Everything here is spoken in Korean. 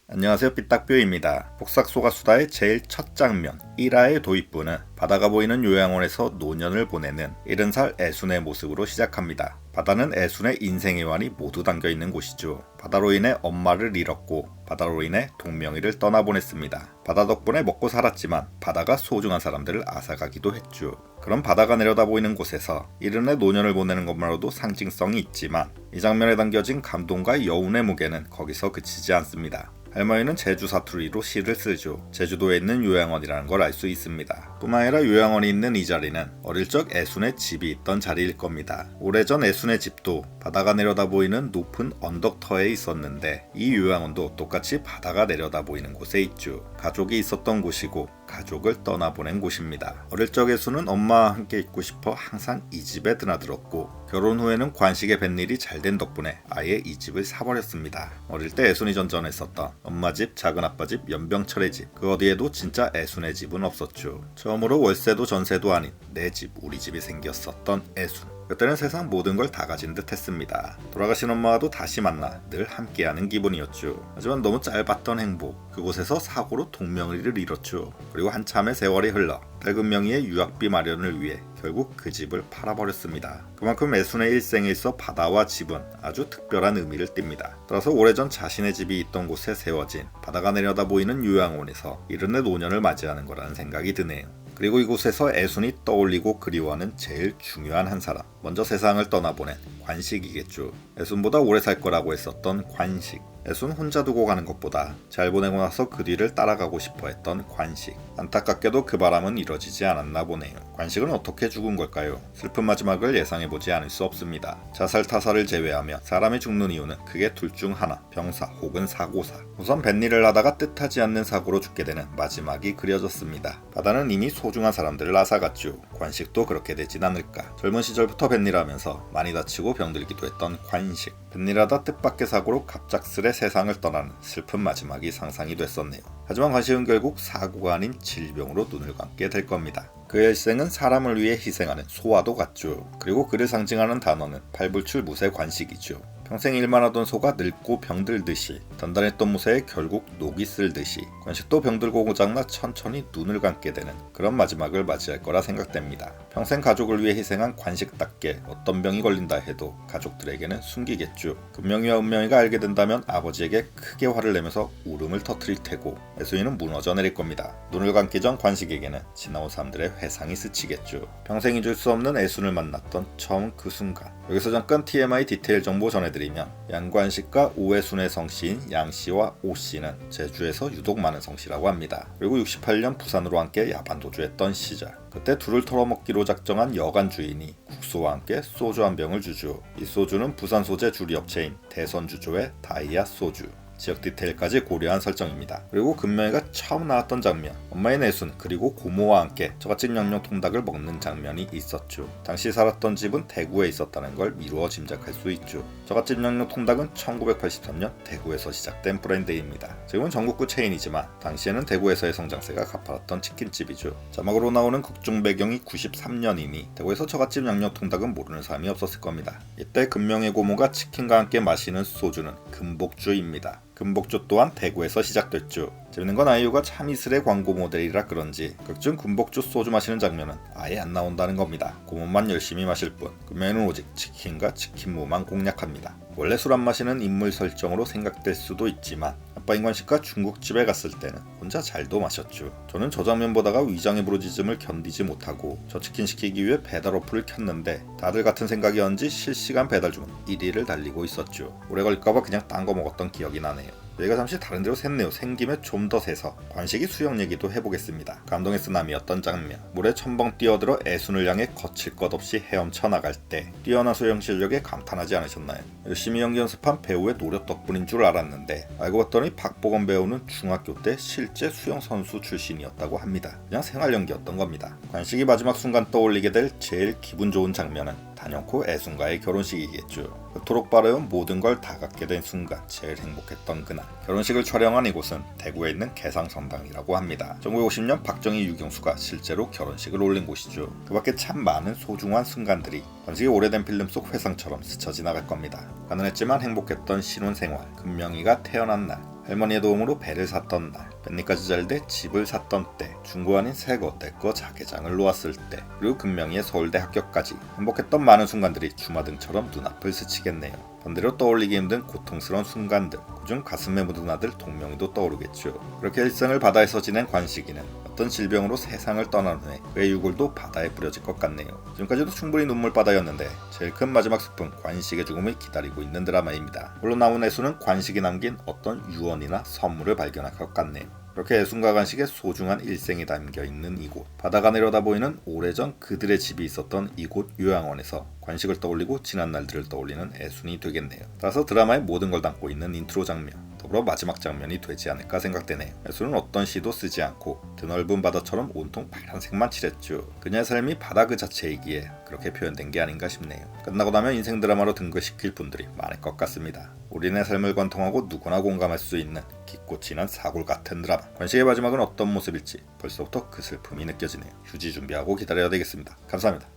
안녕하세요, 삐딱뷰입니다. 폭삭소가수다의 제일 첫 장면 1화의 도입부는 바다가 보이는 요양원에서 노년을 보내는 70살 애순의 모습으로 시작합니다. 바다는 애순의 인생의 완이 모두 담겨있는 곳이죠. 바다로 인해 엄마를 잃었고 바다로 인해 동명이를 떠나보냈습니다. 바다 덕분에 먹고 살았지만 바다가 소중한 사람들을 앗아가기도 했죠. 그럼 바다가 내려다보이는 곳에서 이른의 노년을 보내는 것만으로도 상징성이 있지만 이 장면에 담겨진 감동과 여운의 무게는 거기서 그치지 않습니다. 할머니는 제주 사투리로 시를 쓰죠. 제주도에 있는 요양원이라는 걸 알 수 있습니다. 뿐만 아니라 요양원이 있는 이 자리는 어릴 적 애순의 집이 있던 자리일 겁니다. 오래전 애순의 집도 바다가 내려다 보이는 높은 언덕터에 있었는데 이 요양원도 똑같이 바다가 내려다 보이는 곳에 있죠. 가족이 있었던 곳이고 가족을 떠나보낸 곳입니다. 어릴 적 애순은 엄마와 함께 있고 싶어 항상 이 집에 드나들었고 결혼 후에는 관식에 뱃일이 잘 된 덕분에 아예 이 집을 사버렸습니다. 어릴 때 애순이 전전했었던 엄마 집, 작은아빠 집, 연병철의 집 그 어디에도 진짜 애순의 집은 없었죠. 처음으로 월세도 전세도 아닌 내 집, 우리 집이 생겼었던 애순. 그때는 세상 모든 걸 다 가진 듯 했습니다. 돌아가신 엄마와도 다시 만나 늘 함께하는 기분이었죠. 하지만 너무 짧았던 행복, 그곳에서 사고로 동명이를 잃었죠. 그리고 한참의 세월이 흘러 딸금명이의 유학비 마련을 위해 결국 그 집을 팔아버렸습니다. 그만큼 애순의 일생에 있어 바다와 집은 아주 특별한 의미를 띱니다. 따라서 오래전 자신의 집이 있던 곳에 세워진 바다가 내려다 보이는 요양원에서 이른의 노년을 맞이하는 거라는 생각이 드네요. 그리고 이곳에서 애순이 떠올리고 그리워하는 제일 중요한 한 사람, 먼저 세상을 떠나보낸 관식이겠죠. 애순보다 오래 살 거라고 했었던 관식. 애순 혼자 두고 가는 것보다 잘 보내고 나서 그 뒤를 따라가고 싶어 했던 관식. 안타깝게도 그 바람은 이뤄지지 않았나 보네요. 관식은 어떻게 죽은 걸까요? 슬픈 마지막을 예상해보지 않을 수 없습니다. 자살 타살을 제외하며 사람이 죽는 이유는 크게 둘 중 하나, 병사 혹은 사고사. 우선 뱃일을 하다가 뜻하지 않는 사고로 죽게 되는 마지막이 그려졌습니다. 바다는 이미 소중한 사람들을 앗아갔죠. 관식도 그렇게 되진 않을까. 젊은 시절부터 뱃일하면서 많이 다치고 병들기도 했던 관식. 뱃일하다 뜻밖의 사고로 갑작스레 세상을 떠나는 슬픈 마지막이 상상이 됐었네요. 하지만 관식은 결국 사고가 아닌 질병으로 눈을 감게 될 겁니다. 그의 일생은 사람을 위해 희생하는 소와도 같죠. 그리고 그를 상징하는 단어는 팔불출무새 관식이죠. 평생 일만 하던 소가 늙고 병들듯이 단단했던 무새에 결국 녹이 쓸듯이 관식도 병들고 고장나 천천히 눈을 감게 되는 그런 마지막을 맞이할 거라 생각됩니다. 평생 가족을 위해 희생한 관식답게 어떤 병이 걸린다 해도 가족들에게는 숨기겠죠. 금명이와 은명이가 알게 된다면 아버지에게 크게 화를 내면서 울음을 터뜨릴 테고 애순이는 무너져 내릴 겁니다. 눈을 감기 전 관식에게는 지나온 사람들의 회상이 스치겠죠. 평생 잊을 수 없는 애순을 만났던 처음 그 순간. 여기서 잠깐 TMI 디테일 정보 전해드리면 양관식과 오애순의 성씨인 양씨와 오씨는 제주에서 유독 많은 성씨라고 합니다. 그리고 68년 부산으로 함께 야반도주했던 시절, 그때 둘을 털어먹기로 작정한 여관 주인이 국소와 함께 소주 한 병을 주죠. 이 소주는 부산 소재 주리업체인 대선주조의 다이아 소주. 지역 디테일까지 고려한 설정입니다. 그리고 금명이가 처음 나왔던 장면, 엄마의 내순 그리고 고모와 함께 처갓집 양념통닭을 먹는 장면이 있었죠. 당시 살았던 집은 대구에 있었다는 걸 미루어 짐작할 수 있죠. 처갓집 양념통닭은 1983년 대구에서 시작된 브랜드입니다. 지금은 전국구 체인이지만 당시에는 대구에서의 성장세가 가파랐던 치킨집이죠. 자막으로 나오는 극중 배경이 93년이니 대구에서 처갓집 양념통닭은 모르는 사람이 없었을 겁니다. 이때 금명의 고모가 치킨과 함께 마시는 소주는 금복주입니다. 금복주 또한 대구에서 시작됐죠. 재밌는 건 아이유가 참이슬의 광고 모델이라 그런지 극중 금복주 소주 마시는 장면은 아예 안 나온다는 겁니다. 고모만 열심히 마실 뿐 금명은 오직 치킨과 치킨무만 공략합니다. 원래 술 안 마시는 인물 설정으로 생각될 수도 있지만 아빠인 관식과 중국집에 갔을 때는 혼자 잘도 마셨죠. 저는 저 장면 보다가 위장의 부르짖음을 견디지 못하고 저 치킨 시키기 위해 배달 어플을 켰는데 다들 같은 생각이었는지 실시간 배달 주문 1위를 달리고 있었죠. 오래 걸릴까봐 그냥 딴 거 먹었던 기억이 나네요. 얘가 잠시 다른 데로 샜네요. 생김에 좀 더 새서 관식이 수영 얘기도 해보겠습니다. 감동의 쓰나미였던 장면. 물에 첨벙 뛰어들어 애순을 향해 거칠 것 없이 헤엄쳐 나갈 때 뛰어난 수영 실력에 감탄하지 않으셨나요? 열심히 연기 연습한 배우의 노력 덕분인 줄 알았는데 알고 봤더니 박보검 배우는 중학교 때 실제 수영 선수 출신이었다고 합니다. 그냥 생활 연기였던 겁니다. 관식이 마지막 순간 떠올리게 될 제일 기분 좋은 장면은 단연코 애순과의 결혼식이겠죠. 그토록 바라온 모든 걸 다 갖게 된 순간 제일 행복했던 그날. 결혼식을 촬영한 이곳은 대구에 있는 개상성당이라고 합니다. 1950년 박정희 유경수가 실제로 결혼식을 올린 곳이죠. 그 밖에 참 많은 소중한 순간들이 관식의 오래된 필름 속 회상처럼 스쳐 지나갈 겁니다. 가난했지만 행복했던 신혼생활, 금명이가 태어난 날, 할머니의 도움으로 배를 샀던 날, 뱃니까지 잘돼 집을 샀던 때, 중고 아닌 새거 내거 자개장을 놓았을 때, 그리고 금명이의 서울대 합격까지 행복했던 많은 순간들이 주마등처럼 눈앞을 스치겠네요. 반대로 떠올리기 힘든 고통스러운 순간들, 그중 가슴에 묻은 아들 동명이도 떠오르겠죠. 그렇게 일생을 바다에서 지낸 관식이는 어떤 질병으로 세상을 떠난 후에 그의 유골도 바다에 뿌려질 것 같네요. 지금까지도 충분히 눈물바다였는데 제일 큰 마지막 슬픔, 관식의 죽음을 기다리고 있는 드라마입니다. 물론 나온 애수는 관식이 남긴 어떤 유언이나 선물을 발견할 것 같네요. 그렇게 애순과 관식의 소중한 일생이 담겨있는 이곳, 바다가 내려다 보이는 오래전 그들의 집이 있었던 이곳 요양원에서 관식을 떠올리고 지난 날들을 떠올리는 애순이 되겠네요. 따라서 드라마의 모든 걸 담고 있는 인트로 장면, 더불어 마지막 장면이 되지 않을까 생각되네요. 애순은 어떤 시도 쓰지 않고 드넓은 바다처럼 온통 파란색만 칠했죠. 그녀의 삶이 바다 그 자체이기에 그렇게 표현된 게 아닌가 싶네요. 끝나고 나면 인생 드라마로 등극시킬 분들이 많을 것 같습니다. 우리네 삶을 관통하고 누구나 공감할 수 있는 깊고 진한 사골 같은 드라마. 관식의 마지막은 어떤 모습일지 벌써부터 그 슬픔이 느껴지네요. 휴지 준비하고 기다려야 되겠습니다. 감사합니다.